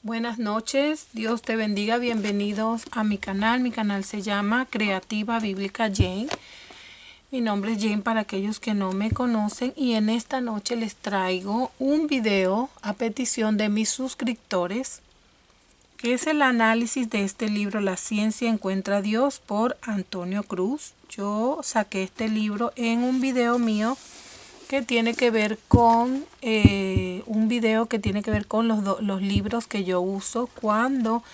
Buenas noches, Dios te bendiga, bienvenidos a mi canal. Mi canal se llama Creativa Bíblica Jane. Mi nombre es Jane para aquellos que no me conocen y en esta noche les traigo un video a petición de mis suscriptores, que es el análisis de este libro La ciencia encuentra a Dios por Antonio Cruz. Yo saqué este libro en un video mío que tiene que ver con los libros que yo uso cuando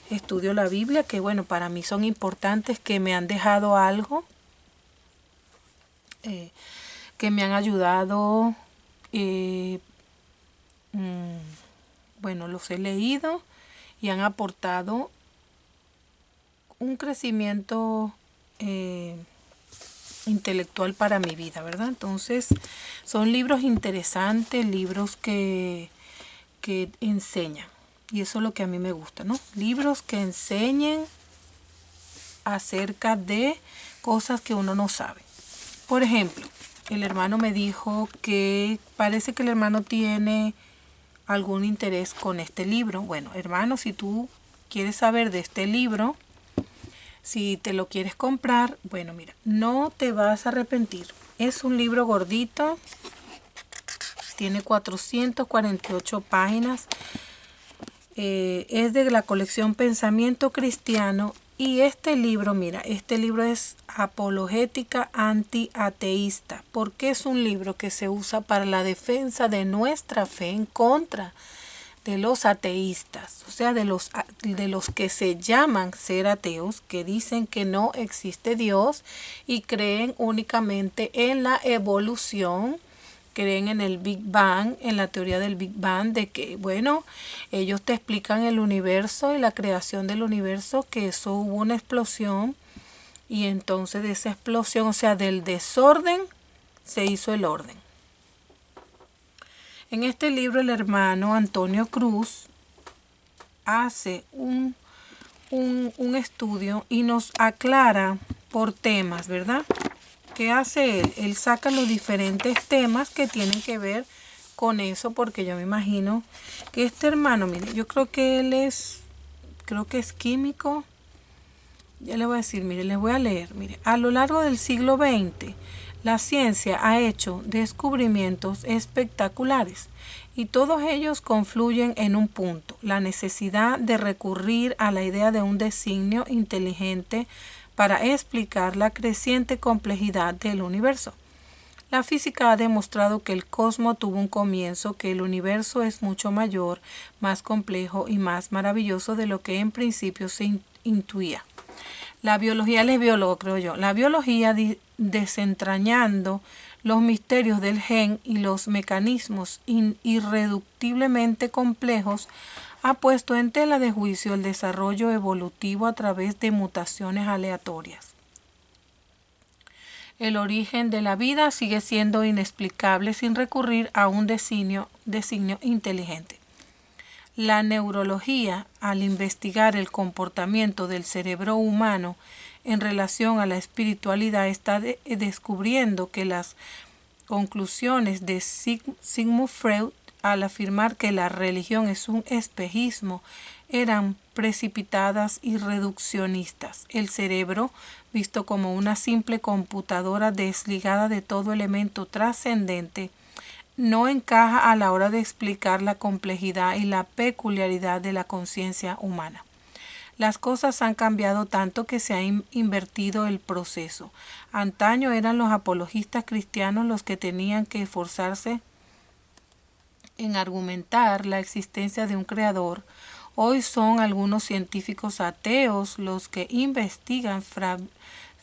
estudio la Biblia, que bueno, para mí son importantes, que me han dejado algo, que me han ayudado. Bueno, los he leído y han aportado un crecimiento intelectual para mi vida, ¿verdad? Entonces, son libros interesantes, libros que enseñan. Y eso es lo que a mí me gusta, ¿no? Libros que enseñen acerca de cosas que uno no sabe. Por ejemplo, el hermano me dijo que parece que el hermano tiene algún interés con este libro. Bueno, hermano, si tú quieres saber de este libro, si te lo quieres comprar, bueno, mira, no te vas a arrepentir. Es un libro gordito, tiene 448 páginas, es de la colección Pensamiento Cristiano. Y este libro, mira, este libro es apologética anti-ateísta, porque es un libro que se usa para la defensa de nuestra fe en contra de los ateístas, o sea, de los que se llaman ser ateos, que dicen que no existe Dios y creen únicamente en la evolución, creen en el Big Bang, en la teoría del Big Bang, de que, bueno, ellos te explican el universo y la creación del universo, que eso hubo una explosión y entonces de esa explosión, o sea, del desorden, se hizo el orden. En este libro el hermano Antonio Cruz hace un estudio y nos aclara por temas, ¿verdad? ¿Qué hace él? Él saca los diferentes temas que tienen que ver con eso, porque yo me imagino que este hermano, mire, yo creo que él es, químico. Ya le voy a decir, mire, les voy a leer, mire, a lo largo del siglo XX, la ciencia ha hecho descubrimientos espectaculares y todos ellos confluyen en un punto: la necesidad de recurrir a la idea de un designio inteligente para explicar la creciente complejidad del universo. La física ha demostrado que el cosmos tuvo un comienzo, que el universo es mucho mayor, más complejo y más maravilloso de lo que en principio se intuía. La biología, él es biólogo, creo yo. La biología, desentrañando los misterios del gen y los mecanismos irreductiblemente complejos, ha puesto en tela de juicio el desarrollo evolutivo a través de mutaciones aleatorias. El origen de la vida sigue siendo inexplicable sin recurrir a un designio inteligente. La neurología, al investigar el comportamiento del cerebro humano en relación a la espiritualidad, está descubriendo que las conclusiones de Sigmund Freud al afirmar que la religión es un espejismo eran precipitadas y reduccionistas. El cerebro, visto como una simple computadora desligada de todo elemento trascendente, no encaja a la hora de explicar la complejidad y la peculiaridad de la conciencia humana. Las cosas han cambiado tanto que se ha invertido el proceso. Antaño eran los apologistas cristianos los que tenían que esforzarse en argumentar la existencia de un creador. Hoy son algunos científicos ateos los que investigan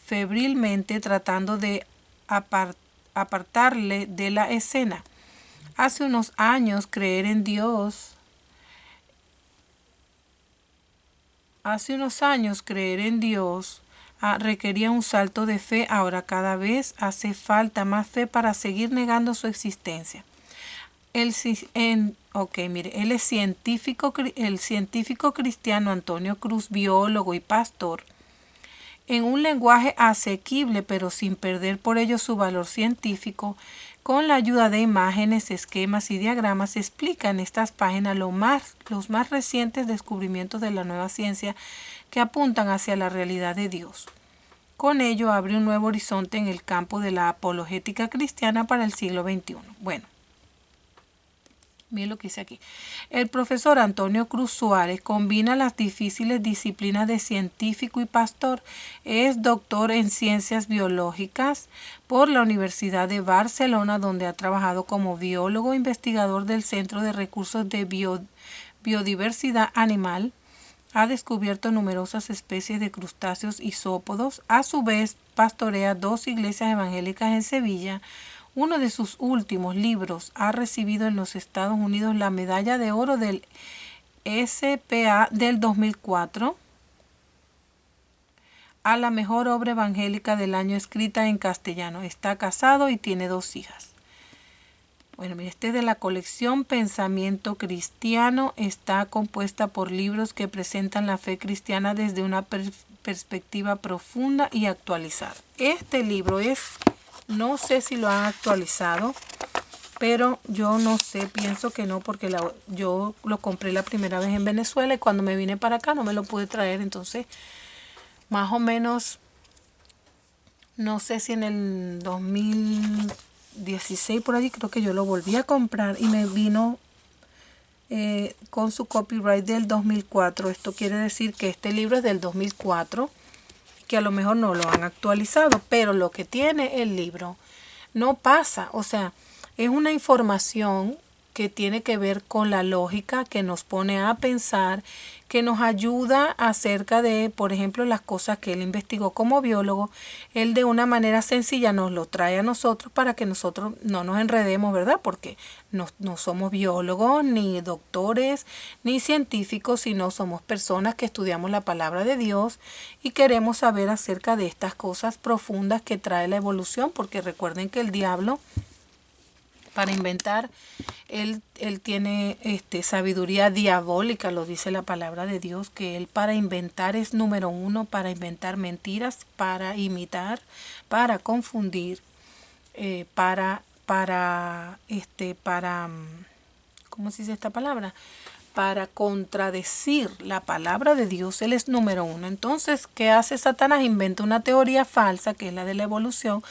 febrilmente tratando de apartarle de la escena. Hace unos años creer en Dios requería un salto de fe. Ahora cada vez hace falta más fe para seguir negando su existencia. Él es el científico cristiano Antonio Cruz, biólogo y pastor, en un lenguaje asequible pero sin perder por ello su valor científico, Con la ayuda de imágenes, esquemas y diagramas se explica en estas páginas los más recientes descubrimientos de la nueva ciencia que apuntan hacia la realidad de Dios. Con ello abre un nuevo horizonte en el campo de la apologética cristiana para el siglo XXI. Bueno, miren lo que dice aquí. El profesor Antonio Cruz Suárez combina las difíciles disciplinas de científico y pastor. Es doctor en ciencias biológicas por la Universidad de Barcelona, donde ha trabajado como biólogo investigador del Centro de Recursos de Biodiversidad Animal. Ha descubierto numerosas especies de crustáceos isópodos. A su vez, pastorea 2 iglesias evangélicas en Sevilla. Uno de sus últimos libros ha recibido en los Estados Unidos la medalla de oro del SPA del 2004 a la mejor obra evangélica del año escrita en castellano. Está casado y tiene 2 hijas. Bueno, mire, este de la colección Pensamiento Cristiano. Está compuesta por libros que presentan la fe cristiana desde una perspectiva profunda y actualizada. Este libro no sé si lo han actualizado, pero yo no sé, pienso que no, porque yo lo compré la primera vez en Venezuela y cuando me vine para acá no me lo pude traer. Entonces, más o menos, no sé si en el 2016 por allí creo que yo lo volví a comprar y me vino con su copyright del 2004. Esto quiere decir que este libro es del 2004, que a lo mejor no lo han actualizado, pero lo que tiene el libro no pasa. O sea, es una información que tiene que ver con la lógica, que nos pone a pensar, que nos ayuda acerca de, por ejemplo, las cosas que él investigó como biólogo. Él de una manera sencilla nos lo trae a nosotros para que nosotros no nos enredemos, ¿verdad? Porque no somos biólogos, ni doctores, ni científicos, sino somos personas que estudiamos la palabra de Dios y queremos saber acerca de estas cosas profundas que trae la evolución, porque recuerden que el diablo, para inventar, él tiene sabiduría diabólica, lo dice la palabra de Dios, que él para inventar es número 1, para inventar mentiras, para imitar, para confundir, ¿cómo se dice esta palabra? Para contradecir la palabra de Dios. Él es número 1. Entonces, ¿qué hace Satanás? Inventa una teoría falsa, que es la de la evolución,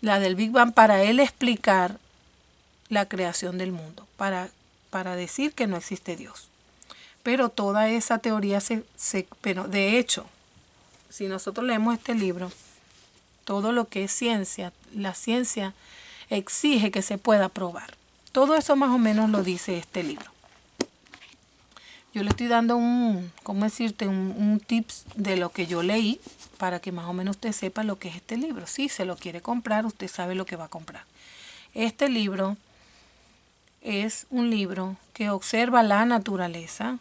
la del Big Bang, para él explicar la creación del mundo, para decir que no existe Dios. Pero toda esa teoría pero de hecho, si nosotros leemos este libro, todo lo que es ciencia, la ciencia exige que se pueda probar. Todo eso más o menos lo dice este libro. Yo le estoy dando un tips de lo que yo leí, para que más o menos usted sepa lo que es este libro. Si se lo quiere comprar, usted sabe lo que va a comprar. Este libro es un libro que observa la naturaleza.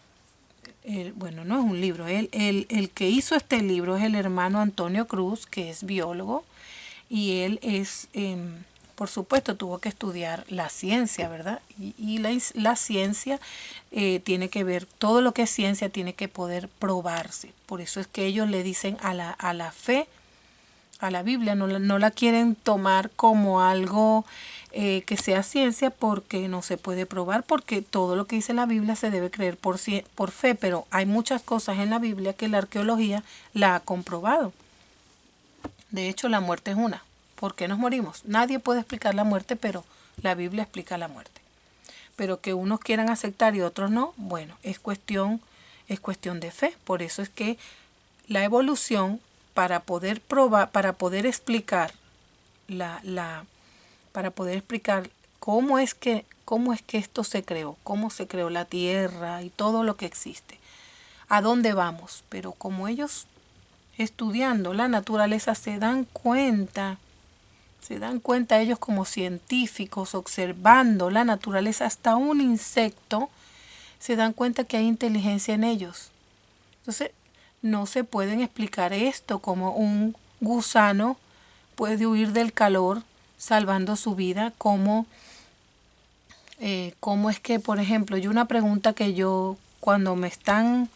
Bueno, no es un libro. El que hizo este libro es el hermano Antonio Cruz, que es biólogo. Y él por supuesto, tuvo que estudiar la ciencia, ¿verdad? Y la ciencia tiene que ver, todo lo que es ciencia tiene que poder probarse. Por eso es que ellos le dicen a la fe, a la Biblia, no la quieren tomar como algo que sea ciencia, porque no se puede probar, porque todo lo que dice la Biblia se debe creer por fe, pero hay muchas cosas en la Biblia que la arqueología la ha comprobado. De hecho, la muerte es una. ¿Por qué nos morimos? Nadie puede explicar la muerte, pero la Biblia explica la muerte. Pero que unos quieran aceptar y otros no, bueno, es cuestión de fe. Por eso es que la evolución, para poder probar, para poder explicar para poder explicar cómo es que esto se creó, cómo se creó la tierra y todo lo que existe, a dónde vamos. Pero como ellos, estudiando la naturaleza, se dan cuenta ellos como científicos, observando la naturaleza, hasta un insecto, se dan cuenta que hay inteligencia en ellos. Entonces, no se pueden explicar esto, como un gusano puede huir del calor salvando su vida, cómo es que, por ejemplo, una pregunta que yo, cuando me están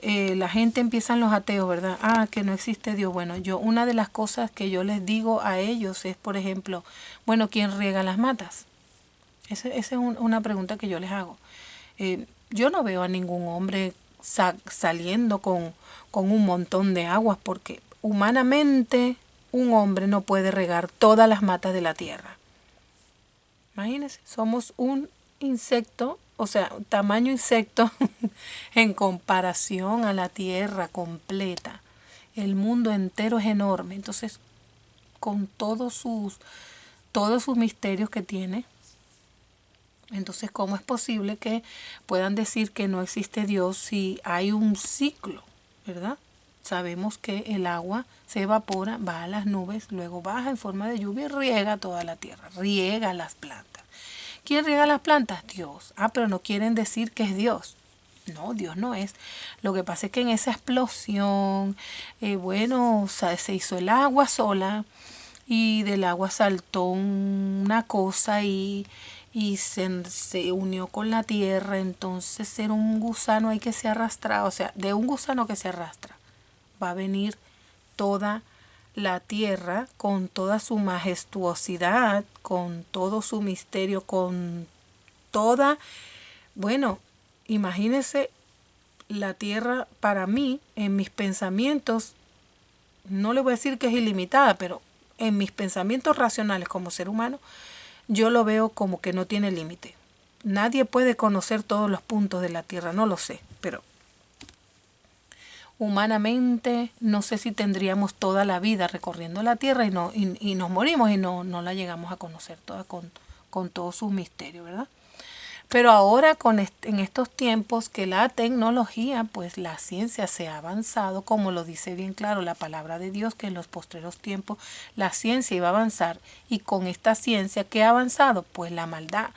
la gente empiezan los ateos, ¿verdad? Ah, que no existe Dios. Bueno, una de las cosas que yo les digo a ellos es, por ejemplo, bueno, ¿quién riega las matas? Esa es una pregunta que yo les hago. Yo no veo a ningún hombre saliendo con un montón de aguas porque humanamente un hombre no puede regar todas las matas de la tierra. Imagínense, somos un insecto, o sea, tamaño insecto en comparación a la tierra completa. El mundo entero es enorme, entonces con todos sus misterios que tiene. Entonces, ¿cómo es posible que puedan decir que no existe Dios si hay un ciclo, ¿verdad? Sabemos que el agua se evapora, va a las nubes, luego baja en forma de lluvia y riega toda la tierra, riega las plantas. ¿Quién riega las plantas? Dios. Ah, pero no quieren decir que es Dios. No, Dios no es. Lo que pasa es que en esa explosión, se hizo el agua sola y del agua saltó una cosa y se unió con la tierra. Entonces era un gusano ahí que se arrastra, o sea, de un gusano que se arrastra va a venir toda la tierra con toda su majestuosidad, con todo su misterio, con toda, bueno, imagínense la tierra para mí, en mis pensamientos, no le voy a decir que es ilimitada, pero en mis pensamientos racionales como ser humano, yo lo veo como que no tiene límite. Nadie puede conocer todos los puntos de la tierra, no lo sé, pero humanamente no sé si tendríamos toda la vida recorriendo la tierra y nos morimos y no la llegamos a conocer toda con todo su misterio, ¿verdad? Pero ahora en estos tiempos que la tecnología, pues la ciencia se ha avanzado, como lo dice bien claro la palabra de Dios, que en los postreros tiempos la ciencia iba a avanzar. Y con esta ciencia, ¿qué ha avanzado? Pues la maldad.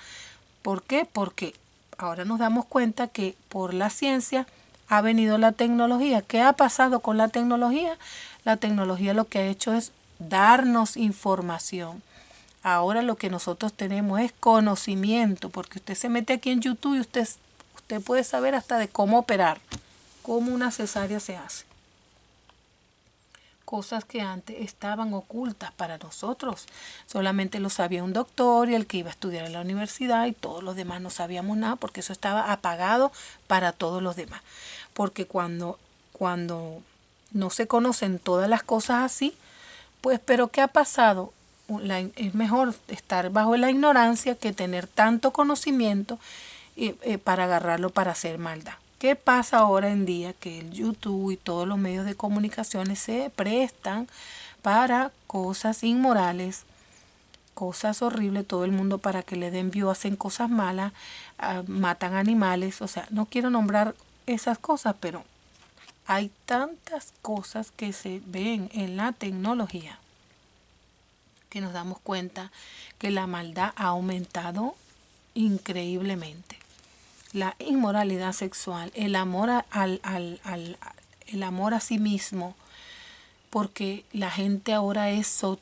¿Por qué? Porque ahora nos damos cuenta que por la ciencia ha venido la tecnología. ¿Qué ha pasado con la tecnología? La tecnología lo que ha hecho es darnos información. Ahora lo que nosotros tenemos es conocimiento, porque usted se mete aquí en YouTube y usted puede saber hasta de cómo operar, cómo una cesárea se hace. Cosas que antes estaban ocultas para nosotros. Solamente lo sabía un doctor y el que iba a estudiar en la universidad y todos los demás no sabíamos nada porque eso estaba apagado para todos los demás. Porque cuando no se conocen todas las cosas así, pues, ¿pero qué ha pasado? Es mejor estar bajo la ignorancia que tener tanto conocimiento para agarrarlo para hacer maldad. ¿Qué pasa ahora en día? Que el YouTube y todos los medios de comunicaciones se prestan para cosas inmorales, cosas horribles, todo el mundo para que le den view, hacen cosas malas, matan animales, o sea, no quiero nombrar esas cosas, pero hay tantas cosas que se ven en la tecnología que nos damos cuenta que la maldad ha aumentado increíblemente. La inmoralidad sexual, el amor el amor a sí mismo, porque la gente ahora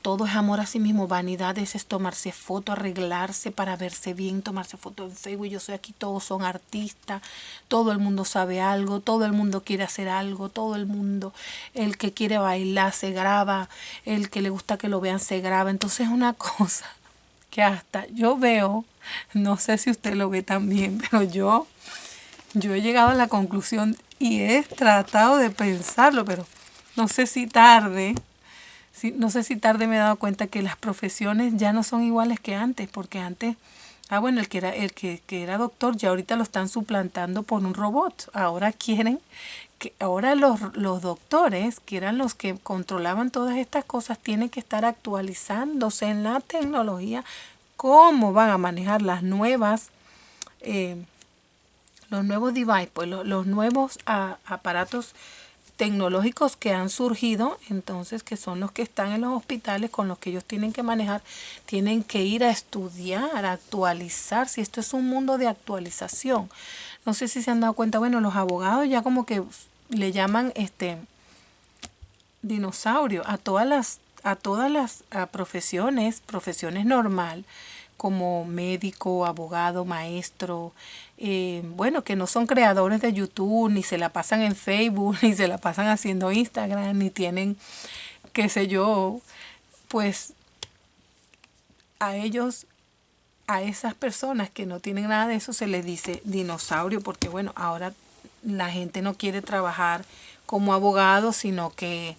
todo es amor a sí mismo, vanidad es tomarse foto, arreglarse para verse bien, tomarse foto en Facebook, yo soy aquí, todos son artistas, todo el mundo sabe algo, todo el mundo quiere hacer algo, todo el mundo, el que quiere bailar se graba, el que le gusta que lo vean se graba, entonces es una cosa que hasta yo veo, no sé si usted lo ve también, pero yo he llegado a la conclusión y he tratado de pensarlo, pero no sé si tarde me he dado cuenta que las profesiones ya no son iguales que antes, porque antes, el que era doctor ya ahorita lo están suplantando por un robot. Ahora los doctores, que eran los que controlaban todas estas cosas, tienen que estar actualizándose en la tecnología, cómo van a manejar los nuevos devices, pues los nuevos aparatos tecnológicos que han surgido, entonces que son los que están en los hospitales con los que ellos tienen que manejar, tienen que ir a estudiar, a actualizar, si esto es un mundo de actualización. No sé si se han dado cuenta, los abogados ya como que le llaman dinosaurio a todas las profesiones normal, como médico, abogado, maestro, bueno, que no son creadores de YouTube, ni se la pasan en Facebook, ni se la pasan haciendo Instagram, ni tienen, qué sé yo, pues a ellos, a esas personas que no tienen nada de eso se les dice dinosaurio, porque bueno, ahora la gente no quiere trabajar como abogado, sino que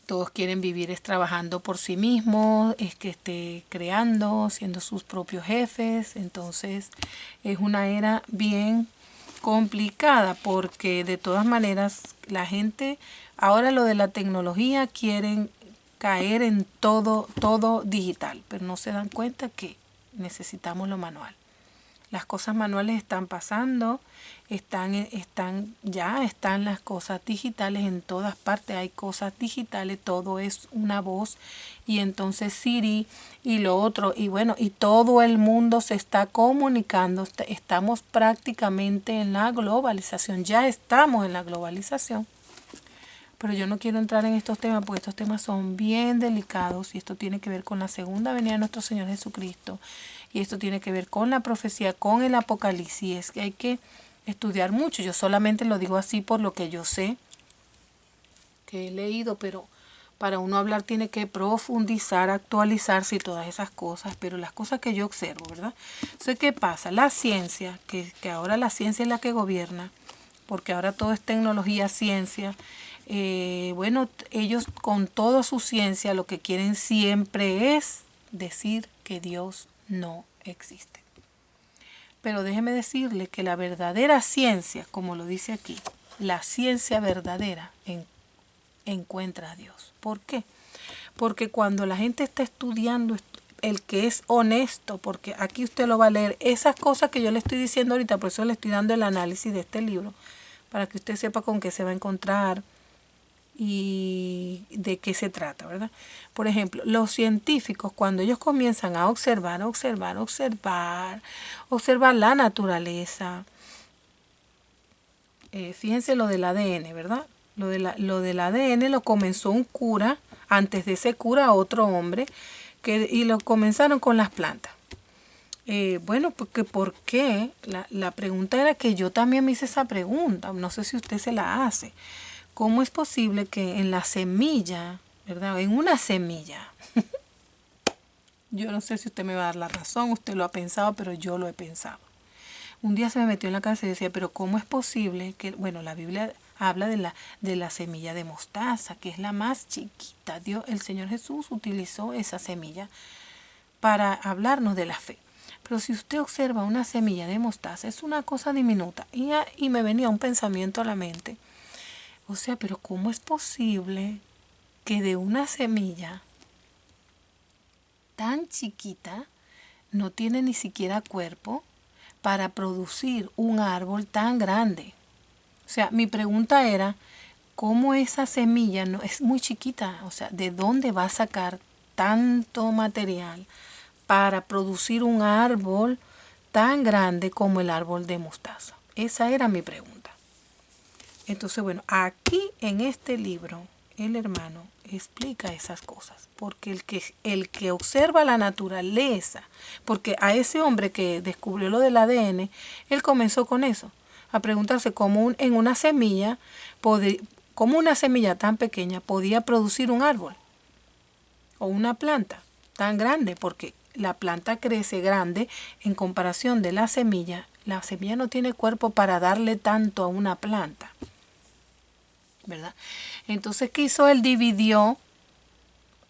todos quieren vivir es trabajando por sí mismos, es que esté creando, siendo sus propios jefes. Entonces es una era bien complicada porque de todas maneras la gente, ahora lo de la tecnología, quieren caer en todo digital, pero no se dan cuenta que necesitamos lo manual. Las cosas manuales están pasando, están las cosas digitales en todas partes, hay cosas digitales, todo es una voz, y entonces Siri y lo otro, y bueno, y todo el mundo se está comunicando, estamos prácticamente en la globalización, ya estamos en la globalización. Pero yo no quiero entrar en estos temas porque estos temas son bien delicados y esto tiene que ver con la segunda venida de nuestro Señor Jesucristo. Y esto tiene que ver con la profecía, con el Apocalipsis. Es que hay que estudiar mucho. Yo solamente lo digo así por lo que yo sé, que he leído, pero para uno hablar tiene que profundizar, actualizarse y todas esas cosas. Pero las cosas que yo observo, ¿verdad? Entonces, ¿qué pasa? La ciencia, que ahora la ciencia es la que gobierna, porque ahora todo es tecnología, ciencia. Bueno, ellos con toda su ciencia lo que quieren siempre es decir que Dios no existe. Pero déjeme decirle que la verdadera ciencia, como lo dice aquí, la ciencia verdadera encuentra a Dios. ¿Por qué? Porque cuando la gente está estudiando, el que es honesto, porque aquí usted lo va a leer, esas cosas que yo le estoy diciendo ahorita, por eso le estoy dando el análisis de este libro, para que usted sepa con qué se va a encontrar y de qué se trata, ¿verdad? Por ejemplo, los científicos, cuando ellos comienzan a observar la naturaleza, fíjense lo del ADN, ¿verdad? Lo del ADN lo comenzó un cura, antes de ese cura otro hombre, y lo comenzaron con las plantas. Bueno, porque ¿por qué? La pregunta era que yo también me hice esa pregunta, no sé si usted se la hace. ¿Cómo es posible que en la semilla, ¿verdad? En una semilla, yo no sé si usted me va a dar la razón, usted lo ha pensado, pero yo lo he pensado. Un día se me metió en la cabeza y decía, pero ¿cómo es posible que, bueno, la Biblia habla de la semilla de mostaza, que es la más chiquita? El Señor Jesús utilizó esa semilla para hablarnos de la fe. Pero si usted observa una semilla de mostaza, es una cosa diminuta. Y me venía un pensamiento a la mente. O sea, pero ¿cómo es posible que de una semilla tan chiquita no tiene ni siquiera cuerpo para producir un árbol tan grande? O sea, mi pregunta era, ¿cómo esa semilla no es muy chiquita? O sea, ¿de dónde va a sacar tanto material para producir un árbol tan grande como el árbol de mostaza? Esa era mi pregunta. Entonces, bueno, aquí en este libro, el hermano explica esas cosas, porque el que observa la naturaleza, porque a ese hombre que descubrió lo del ADN, él comenzó con eso, a preguntarse cómo en una semilla, cómo una semilla tan pequeña podía producir un árbol o una planta tan grande, porque la planta crece grande en comparación de la semilla. La semilla no tiene cuerpo para darle tanto a una planta, ¿verdad? Entonces, ¿qué hizo? Él dividió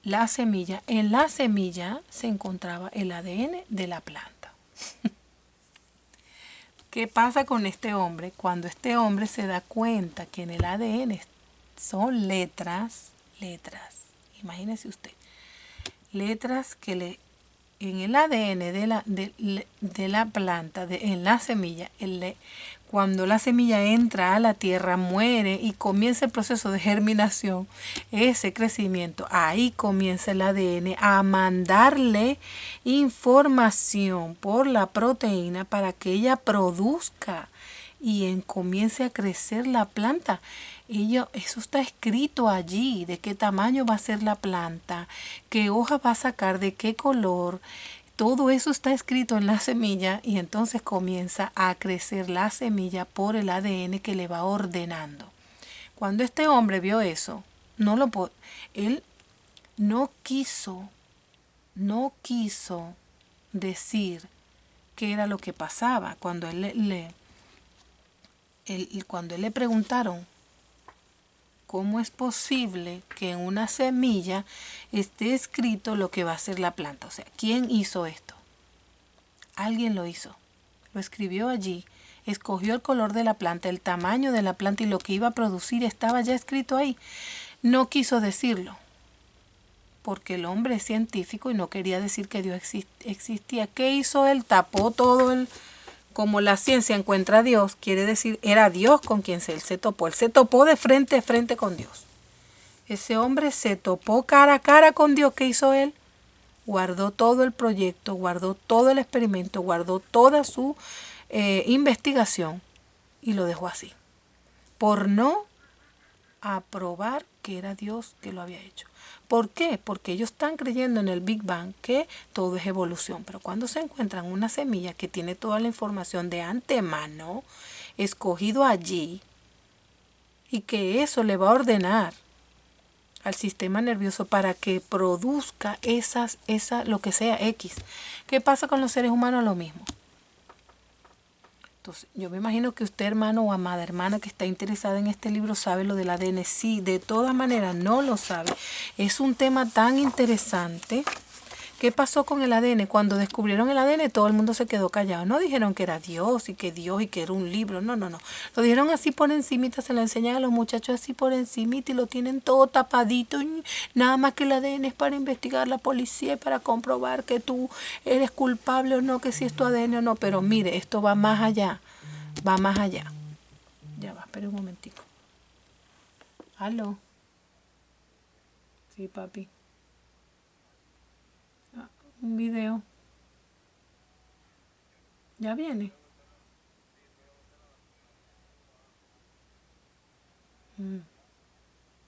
la semilla. En la semilla se encontraba el ADN de la planta. ¿Qué pasa con este hombre? Cuando este hombre se da cuenta que en el ADN son letras, imagínese usted, letras que en el ADN de la planta, en la semilla, cuando la semilla entra a la tierra, muere y comienza el proceso de germinación, ese crecimiento, ahí comienza el ADN a mandarle información por la proteína para que ella produzca y comience a crecer la planta. Eso está escrito allí, de qué tamaño va a ser la planta, qué hoja va a sacar, de qué color. todo eso está escrito en la semilla y entonces comienza a crecer la semilla por el ADN que le va ordenando. Cuando este hombre vio eso, él no quiso decir qué era lo que pasaba. Cuando cuando él le preguntaron cómo es posible que en una semilla esté escrito lo que va a ser la planta. O sea, ¿quién hizo esto? Alguien lo hizo. Lo escribió allí, escogió el color de la planta, el tamaño de la planta y lo que iba a producir estaba ya escrito ahí. No quiso decirlo, porque el hombre es científico y no quería decir que Dios existía. ¿Qué hizo él? Tapó todo como la ciencia encuentra a Dios, quiere decir, era Dios con quien él se topó. Él se topó de frente a frente con Dios. Ese hombre se topó cara a cara con Dios. ¿Qué hizo él? Guardó todo el proyecto, guardó todo el experimento, guardó toda su investigación y lo dejó así. Por no aprobar que era Dios que lo había hecho. ¿Por qué? Porque ellos están creyendo en el Big Bang, que todo es evolución. Pero cuando se encuentran una semilla que tiene toda la información de antemano, escogido allí, y que eso le va a ordenar al sistema nervioso para que produzca lo que sea X. ¿Qué pasa con los seres humanos? Lo mismo. Entonces, yo me imagino que usted, hermano o amada hermana que está interesada en este libro, sabe lo del ADN. Sí, de todas maneras no lo sabe. Es un tema tan interesante. ¿Qué pasó con el ADN? Cuando descubrieron el ADN, todo el mundo se quedó callado. No dijeron que era Dios y que era un libro. No. Lo dijeron así por encimita, se lo enseñan a los muchachos así por encimita y lo tienen todo tapadito. Nada más que el ADN es para investigar la policía y para comprobar que tú eres culpable o no, que si es tu ADN o no. Pero mire, esto va más allá. Va más allá. Ya va, espera un momentico. ¿Aló? Sí, papi. Un video. Ya viene.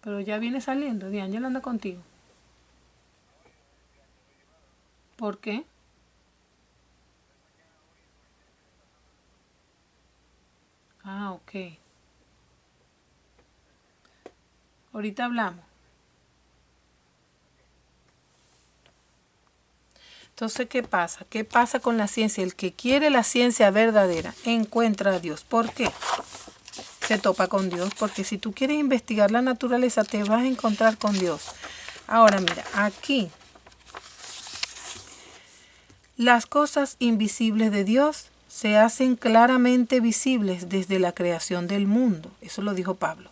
Pero ya viene saliendo. D'Angelo anda contigo. ¿Por qué? Ah, ok. Ahorita hablamos. Entonces, ¿qué pasa? ¿Qué pasa con la ciencia? El que quiere la ciencia verdadera encuentra a Dios. ¿Por qué? Se topa con Dios. Porque si tú quieres investigar la naturaleza, te vas a encontrar con Dios. Ahora, mira, aquí. Las cosas invisibles de Dios se hacen claramente visibles desde la creación del mundo. Eso lo dijo Pablo.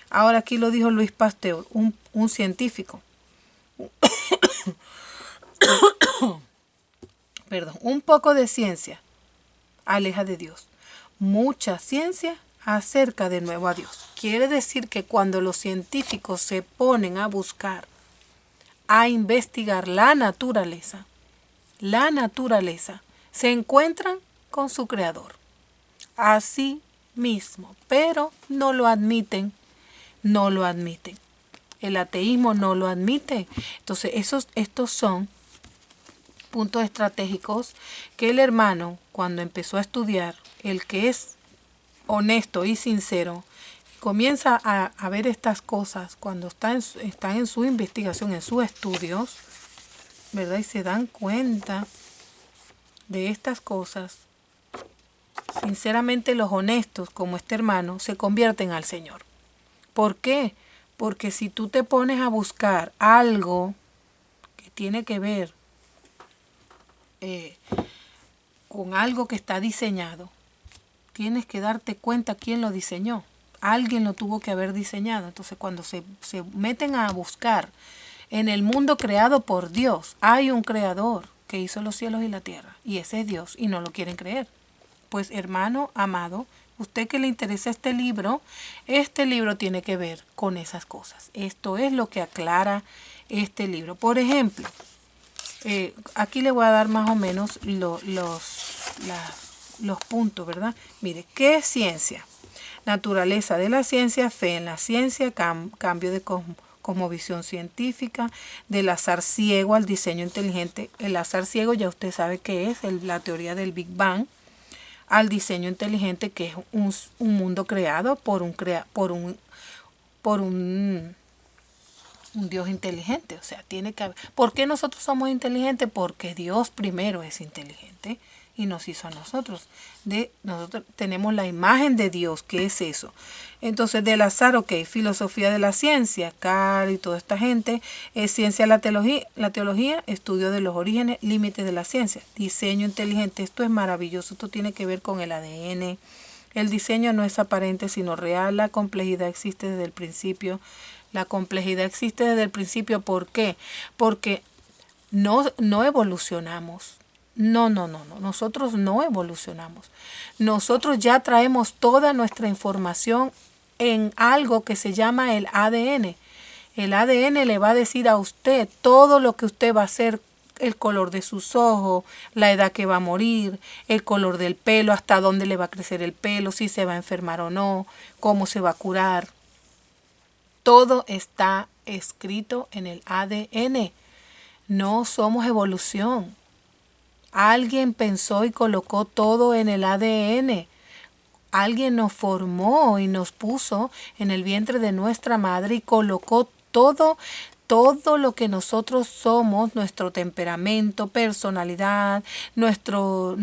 Ahora aquí lo dijo Luis Pasteur, un científico. Perdón, un poco de ciencia aleja de Dios. Mucha ciencia acerca de nuevo a Dios. Quiere decir que cuando los científicos se ponen a buscar, a investigar la naturaleza, se encuentran con su creador. Así mismo, pero no lo admiten. El ateísmo no lo admite. Entonces, estos son puntos estratégicos que el hermano, cuando empezó a estudiar, el que es honesto y sincero, comienza a ver estas cosas cuando están en su investigación, en sus estudios, ¿verdad? Y se dan cuenta de estas cosas. Sinceramente, los honestos, como este hermano, se convierten al Señor. ¿Por qué? Porque si tú te pones a buscar algo que tiene que ver con algo que está diseñado, tienes que darte cuenta quién lo diseñó. Alguien lo tuvo que haber diseñado. Entonces, cuando se meten a buscar en el mundo creado por Dios, hay un creador que hizo los cielos y la tierra, y ese es Dios, y no lo quieren creer. Pues, hermano amado, usted que le interesa este libro tiene que ver con esas cosas. Esto es lo que aclara este libro. Por ejemplo, aquí le voy a dar más o menos los puntos, ¿verdad? Mire, ¿qué es ciencia? Naturaleza de la ciencia, fe en la ciencia, cambio de como visión científica, del azar ciego al diseño inteligente. El azar ciego ya usted sabe qué es, la teoría del Big Bang, al diseño inteligente, que es un mundo creado por un Dios inteligente. O sea, tiene que haber. ¿Por qué nosotros somos inteligentes? Porque Dios primero es inteligente y nos hizo a nosotros. Nosotros tenemos la imagen de Dios, ¿qué es eso? Entonces, del azar, ok, filosofía de la ciencia, Carr y toda esta gente, es ciencia la teología, estudio de los orígenes, límites de la ciencia, diseño inteligente. Esto es maravilloso, esto tiene que ver con el ADN. El diseño no es aparente sino real, la complejidad existe desde el principio. La complejidad existe desde el principio, ¿por qué? Porque no evolucionamos. No, nosotros no evolucionamos. Nosotros ya traemos toda nuestra información en algo que se llama el ADN. El ADN le va a decir a usted todo lo que usted va a hacer, el color de sus ojos, la edad que va a morir, el color del pelo, hasta dónde le va a crecer el pelo, si se va a enfermar o no, cómo se va a curar. Todo está escrito en el ADN. No somos evolución. Alguien pensó y colocó todo en el ADN. Alguien nos formó y nos puso en el vientre de nuestra madre y colocó todo lo que nosotros somos, nuestro temperamento, personalidad, nuestro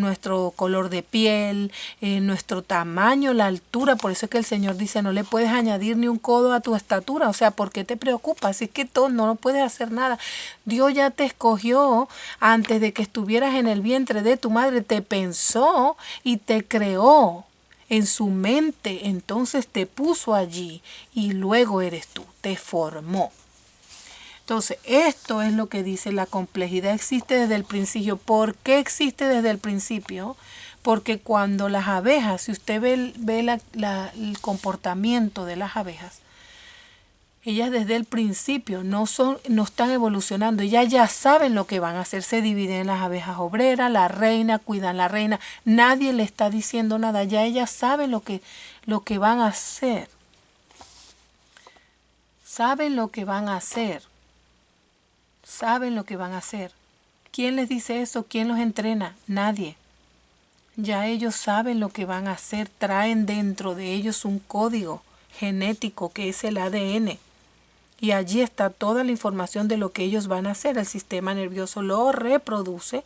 color de piel, nuestro tamaño, la altura. Por eso es que el Señor dice, no le puedes añadir ni un codo a tu estatura. O sea, ¿por qué te preocupas? Si es que todo, no puedes hacer nada. Dios ya te escogió antes de que estuvieras en el vientre de tu madre, te pensó y te creó en su mente, entonces te puso allí y luego eres tú, te formó. Entonces, esto es lo que dice la complejidad. Existe desde el principio. ¿Por qué existe desde el principio? Porque cuando las abejas, si usted ve el comportamiento de las abejas, ellas desde el principio no están evolucionando. Ellas ya saben lo que van a hacer. Se dividen en las abejas obreras, la reina, cuidan la reina. Nadie le está diciendo nada. Ya ellas saben lo que van a hacer. Saben lo que van a hacer. Saben lo que van a hacer. ¿Quién les dice eso? ¿Quién los entrena? Nadie. Ya ellos saben lo que van a hacer. Traen dentro de ellos un código genético que es el ADN. Y allí está toda la información de lo que ellos van a hacer. El sistema nervioso lo reproduce.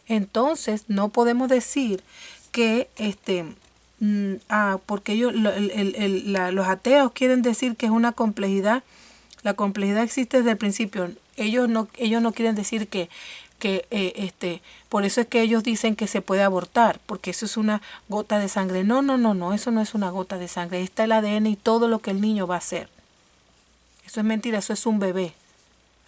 Entonces no podemos decir que porque ellos, los ateos quieren decir que es una complejidad. La complejidad existe desde el principio. Ellos no quieren decir que por eso es que ellos dicen que se puede abortar, porque eso es una gota de sangre. No, eso no es una gota de sangre. Ahí está el ADN y todo lo que el niño va a hacer. Eso es mentira, eso es un bebé.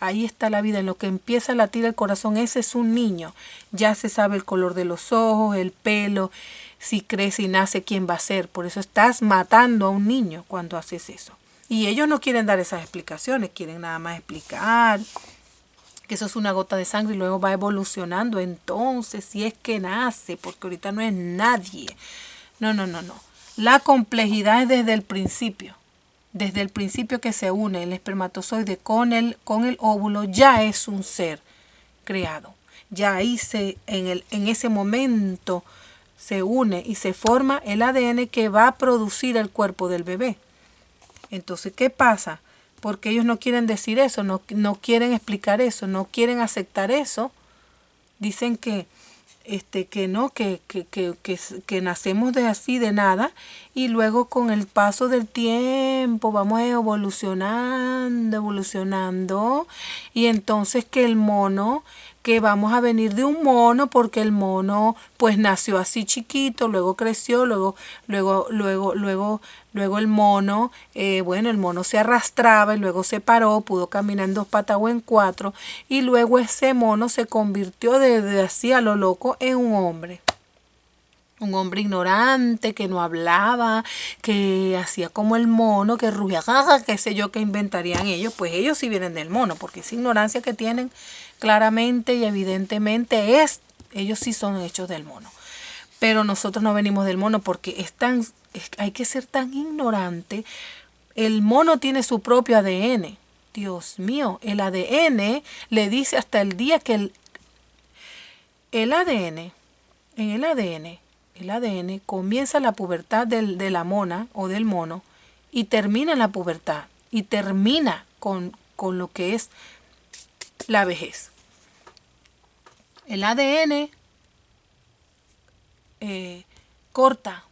Ahí está la vida, en lo que empieza a latir el corazón, ese es un niño. Ya se sabe el color de los ojos, el pelo, si crece y nace, quién va a ser. Por eso estás matando a un niño cuando haces eso. Y ellos no quieren dar esas explicaciones, quieren nada más explicar que eso es una gota de sangre y luego va evolucionando. Entonces, si es que nace, porque ahorita no es nadie. No. La complejidad es desde el principio. Desde el principio que se une el espermatozoide con el óvulo, ya es un ser creado. Ya ahí en ese momento se une y se forma el ADN que va a producir el cuerpo del bebé. Entonces, ¿qué pasa? Porque ellos no quieren decir eso, no quieren explicar eso, no quieren aceptar eso. Dicen que nacemos de así, de nada, y luego con el paso del tiempo vamos evolucionando, y entonces que el mono, que vamos a venir de un mono, porque el mono pues nació así chiquito, luego creció, luego el mono, el mono se arrastraba y luego se paró, pudo caminar en 2 patas o en 4, y luego ese mono se convirtió de así a lo loco en un hombre. Un hombre ignorante, que no hablaba, que hacía como el mono, que rugía, qué sé yo, que inventarían ellos. Pues ellos sí vienen del mono, porque esa ignorancia que tienen claramente y evidentemente ellos sí son hechos del mono. Pero nosotros no venimos del mono porque hay que ser tan ignorante. El mono tiene su propio ADN. Dios mío, el ADN le dice hasta el día que el ADN, en el ADN comienza la pubertad de la mona o del mono y termina la pubertad y termina con lo que es la vejez. El ADN corta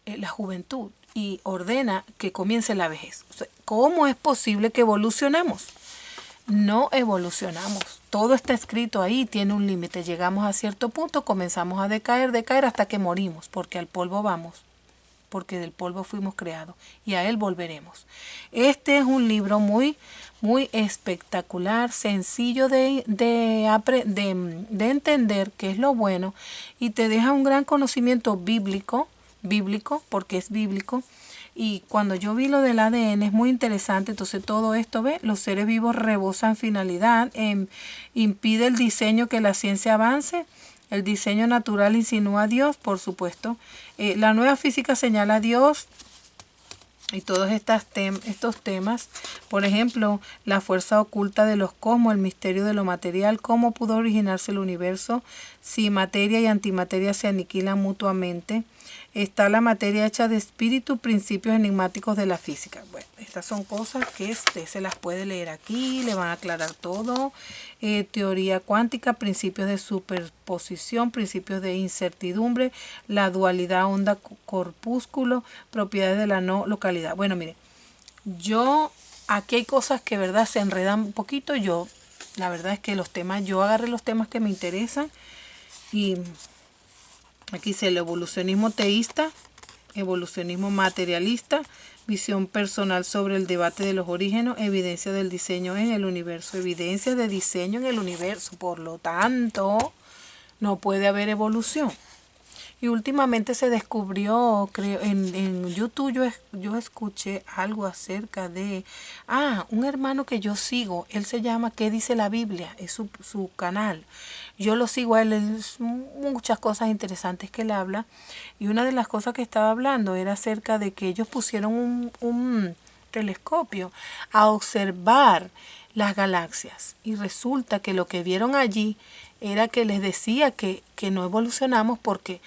la juventud y ordena que comience la vejez. O sea, ¿cómo es posible que evolucionamos? No evolucionamos. Todo está escrito ahí, tiene un límite. Llegamos a cierto punto, comenzamos a decaer hasta que morimos, porque al polvo vamos, porque del polvo fuimos creados y a él volveremos. Este es un libro muy espectacular, sencillo de entender, que es lo bueno, y te deja un gran conocimiento bíblico, porque es bíblico. Y cuando yo vi lo del ADN es muy interesante. Entonces todo esto, los seres vivos rebosan finalidad, impide el diseño que la ciencia avance. El diseño natural insinúa a Dios, por supuesto. La nueva física señala a Dios. Y todos estos temas, por ejemplo, la fuerza oculta de los cosmos, el misterio de lo material, cómo pudo originarse el universo, si materia y antimateria se aniquilan mutuamente, está la materia hecha de espíritu, principios enigmáticos de la física. Bueno, estas son cosas que usted se las puede leer aquí, le van a aclarar todo. Teoría cuántica, principios de superposición, principios de incertidumbre, la dualidad onda-corpúsculo, propiedades de la no localidad. Bueno, mire, aquí hay cosas que, verdad, se enredan un poquito. La verdad es que yo agarré los temas que me interesan y aquí dice el evolucionismo teísta, evolucionismo materialista, visión personal sobre el debate de los orígenes, evidencia del diseño en el universo, evidencia de diseño en el universo. Por lo tanto, no puede haber evolución. Y últimamente se descubrió, creo, en YouTube yo escuché algo acerca de, un hermano que yo sigo, él se llama ¿Qué dice la Biblia? Es su canal. Yo lo sigo a él, es muchas cosas interesantes que él habla. Y una de las cosas que estaba hablando era acerca de que ellos pusieron un telescopio a observar las galaxias. Y resulta que lo que vieron allí era que les decía que no evolucionamos, porque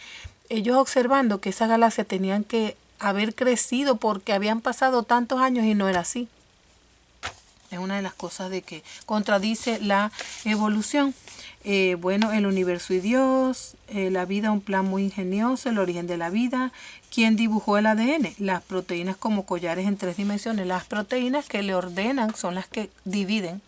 ellos observando que esas galaxias tenían que haber crecido porque habían pasado tantos años y no era así. Es una de las cosas de que contradice la evolución. Bueno, el universo y Dios, la vida, un plan muy ingenioso, el origen de la vida. ¿Quién dibujó el ADN? Las proteínas como collares en 3 dimensiones. Las proteínas que le ordenan son las que dividen.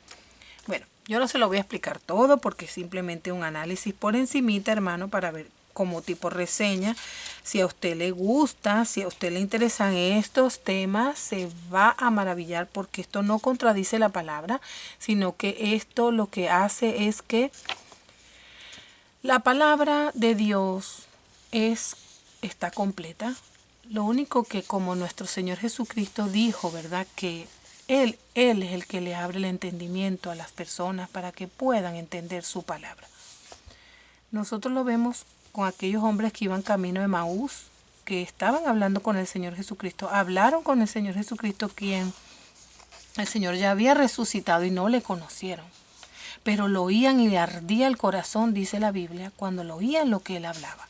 Bueno, yo no se lo voy a explicar todo porque es simplemente un análisis por encimita, hermano, para ver como tipo reseña. Si a usted le gusta, si a usted le interesan estos temas, se va a maravillar, porque esto no contradice la palabra, sino que esto lo que hace es que la palabra de Dios está completa. Lo único que, como nuestro Señor Jesucristo dijo, ¿verdad?, que Él es el que le abre el entendimiento a las personas para que puedan entender su palabra. Nosotros lo vemos con aquellos hombres que iban camino de Emaús, que estaban hablando con el Señor Jesucristo. Hablaron con el Señor Jesucristo, quien el Señor ya había resucitado, y no le conocieron. Pero lo oían y le ardía el corazón, dice la Biblia, cuando lo oían lo que Él hablaba.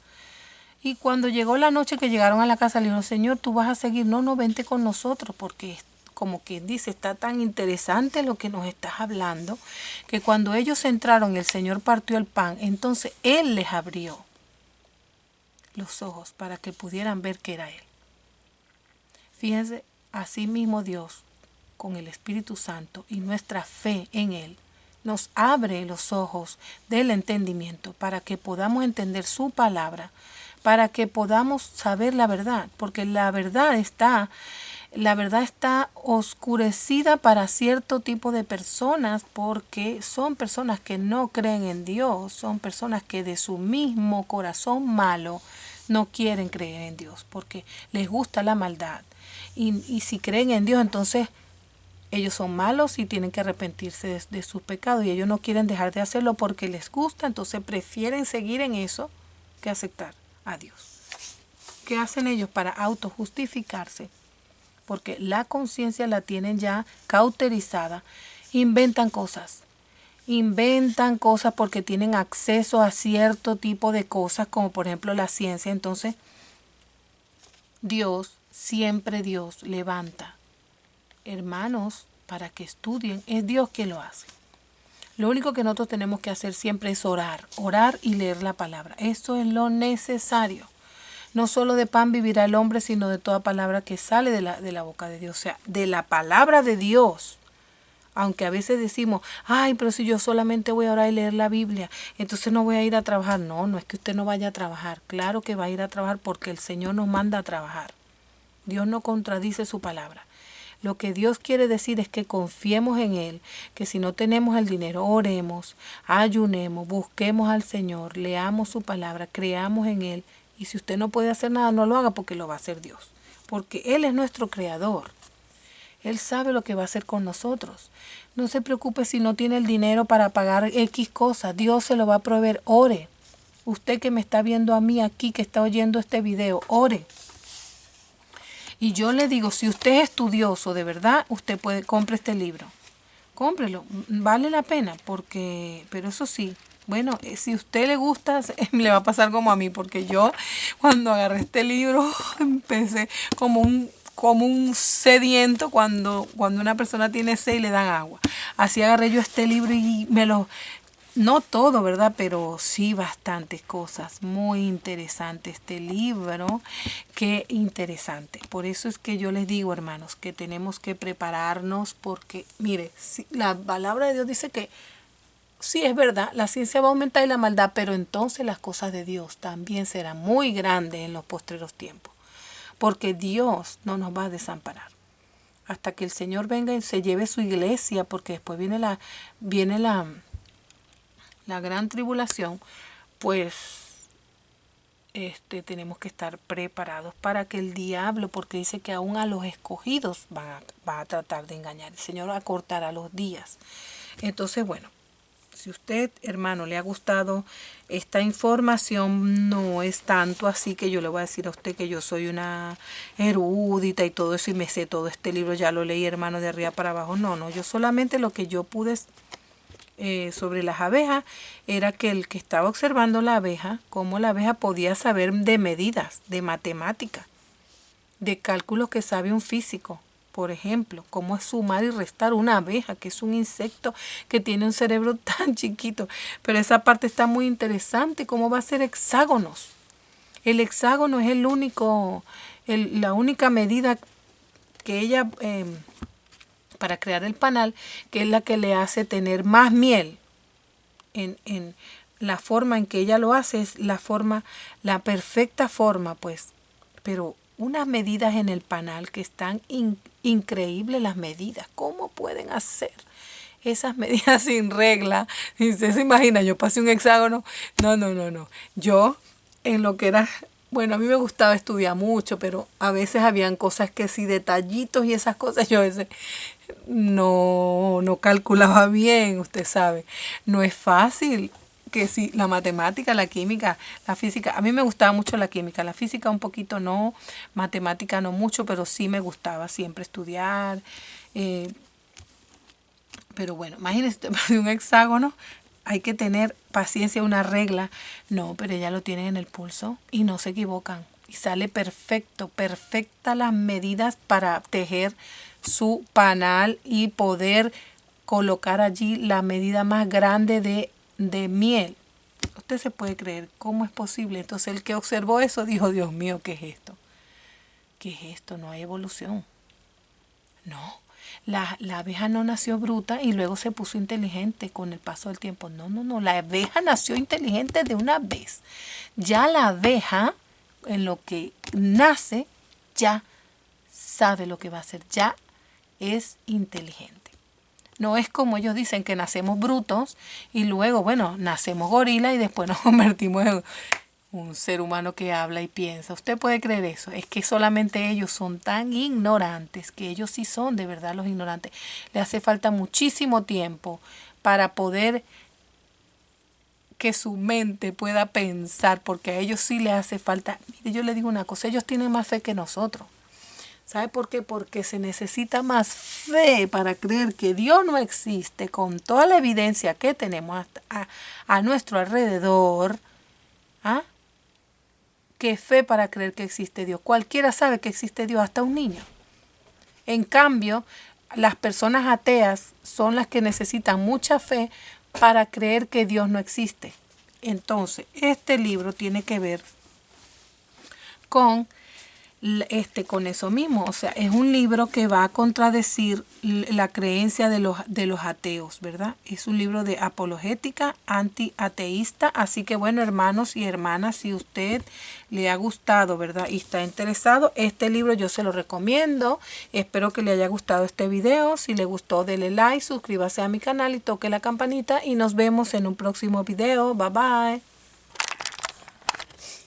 Y cuando llegó la noche que llegaron a la casa, le dijeron: Señor, tú vas a seguir. No, vente con nosotros, porque como quien dice, está tan interesante lo que nos estás hablando, que cuando ellos entraron y el Señor partió el pan, entonces Él les abrió los ojos para que pudieran ver que era Él. Fíjense, así mismo Dios, con el Espíritu Santo y nuestra fe en Él, nos abre los ojos del entendimiento para que podamos entender su palabra, para que podamos saber la verdad, porque la verdad está oscurecida para cierto tipo de personas, porque son personas que no creen en Dios, son personas que de su mismo corazón malo no quieren creer en Dios, porque les gusta la maldad. Y si creen en Dios, entonces ellos son malos y tienen que arrepentirse de sus pecados, y ellos no quieren dejar de hacerlo porque les gusta, entonces prefieren seguir en eso que aceptar a Dios. ¿Qué hacen ellos para autojustificarse? porque la conciencia la tienen ya cauterizada. Inventan cosas porque tienen acceso a cierto tipo de cosas, como por ejemplo la ciencia. Entonces, siempre Dios levanta hermanos para que estudien. Es Dios quien lo hace. Lo único que nosotros tenemos que hacer siempre es orar y leer la palabra. Eso es lo necesario. No solo de pan vivirá el hombre, sino de toda palabra que sale de la boca de Dios. O sea, de la palabra de Dios. Aunque a veces decimos, ay, pero si yo solamente voy a orar y leer la Biblia, entonces no voy a ir a trabajar. No, no es que usted no vaya a trabajar. Claro que va a ir a trabajar porque el Señor nos manda a trabajar. Dios no contradice su palabra. Lo que Dios quiere decir es que confiemos en Él, que si no tenemos el dinero, oremos, ayunemos, busquemos al Señor, leamos su palabra, creamos en Él. Y si usted no puede hacer nada, no lo haga porque lo va a hacer Dios. Porque Él es nuestro creador. Él sabe lo que va a hacer con nosotros. No se preocupe si no tiene el dinero para pagar X cosas. Dios se lo va a proveer. Ore. Usted que me está viendo a mí aquí, que está oyendo este video, ore. Y yo le digo, si usted es estudioso de verdad, usted compre este libro. Cómprelo. Vale la pena pero eso sí, bueno, si a usted le gusta, le va a pasar como a mí, porque yo cuando agarré este libro empecé como un sediento cuando una persona tiene sed y le dan agua. Así agarré yo este libro y no todo, ¿verdad? Pero sí bastantes cosas. Muy interesante este libro. Qué interesante. Por eso es que yo les digo, hermanos, que tenemos que prepararnos porque, mire, la palabra de Dios dice que sí, es verdad, la ciencia va a aumentar y la maldad, pero entonces las cosas de Dios también serán muy grandes en los postreros tiempos. Porque Dios no nos va a desamparar. Hasta que el Señor venga y se lleve su iglesia, porque después viene la gran tribulación, pues tenemos que estar preparados para que el diablo, porque dice que aún a los escogidos va a tratar de engañar. El Señor acortará los días. Entonces, bueno, si usted, hermano, le ha gustado esta información, no es tanto así que yo le voy a decir a usted que yo soy una erudita y todo eso y me sé todo este libro, ya lo leí, hermano, de arriba para abajo. No, yo solamente lo que yo pude sobre las abejas era que el que estaba observando la abeja, cómo la abeja podía saber de medidas, de matemática, de cálculos que sabe un físico. Por ejemplo, cómo es sumar y restar una abeja, que es un insecto que tiene un cerebro tan chiquito. Pero esa parte está muy interesante, cómo va a ser hexágonos. El hexágono es la única medida que ella, para crear el panal, que es la que le hace tener más miel. En la forma en que ella lo hace es la perfecta forma, pues. Pero unas medidas en el panal que están increíbles las medidas. ¿Cómo pueden hacer esas medidas sin regla? Y usted se imagina, yo pasé un hexágono. No. Yo, en lo que era, bueno, a mí me gustaba estudiar mucho, pero a veces habían cosas que sí, detallitos y esas cosas, yo a veces no calculaba bien, usted sabe. No es fácil. Que sí, la matemática, la química, la física, a mí me gustaba mucho la química, la física un poquito no, matemática no mucho, pero sí me gustaba siempre estudiar. Pero bueno, imagínense, un hexágono, hay que tener paciencia, una regla. No, pero ella lo tiene en el pulso y no se equivocan. Y sale perfecta las medidas para tejer su panal y poder colocar allí la medida más grande de miel. Usted se puede creer cómo es posible. Entonces el que observó eso dijo, Dios mío, ¿qué es esto? ¿Qué es esto? No hay evolución. No, la abeja no nació bruta y luego se puso inteligente con el paso del tiempo. No, la abeja nació inteligente de una vez. Ya la abeja, en lo que nace, ya sabe lo que va a hacer, ya es inteligente. No es como ellos dicen que nacemos brutos y luego, bueno, nacemos gorila y después nos convertimos en un ser humano que habla y piensa. ¿Usted puede creer eso? Es que solamente ellos son tan ignorantes, que ellos sí son de verdad los ignorantes. Le hace falta muchísimo tiempo para poder que su mente pueda pensar, porque a ellos sí les hace falta. Mire, yo le digo una cosa, ellos tienen más fe que nosotros. ¿Sabe por qué? Porque se necesita más fe para creer que Dios no existe con toda la evidencia que tenemos a nuestro alrededor, ¿ah? Que fe para creer que existe Dios. Cualquiera sabe que existe Dios, hasta un niño. En cambio, las personas ateas son las que necesitan mucha fe para creer que Dios no existe. Entonces, este libro tiene que ver con eso mismo. O sea, es un libro que va a contradecir la creencia de los ateos, ¿verdad? Es un libro de apologética antiateísta. Así que bueno, hermanos y hermanas, si usted le ha gustado, ¿verdad? Y está interesado, este libro yo se lo recomiendo. Espero que le haya gustado este video. Si le gustó, dele like, suscríbase a mi canal y toque la campanita. Y nos vemos en un próximo video. Bye bye.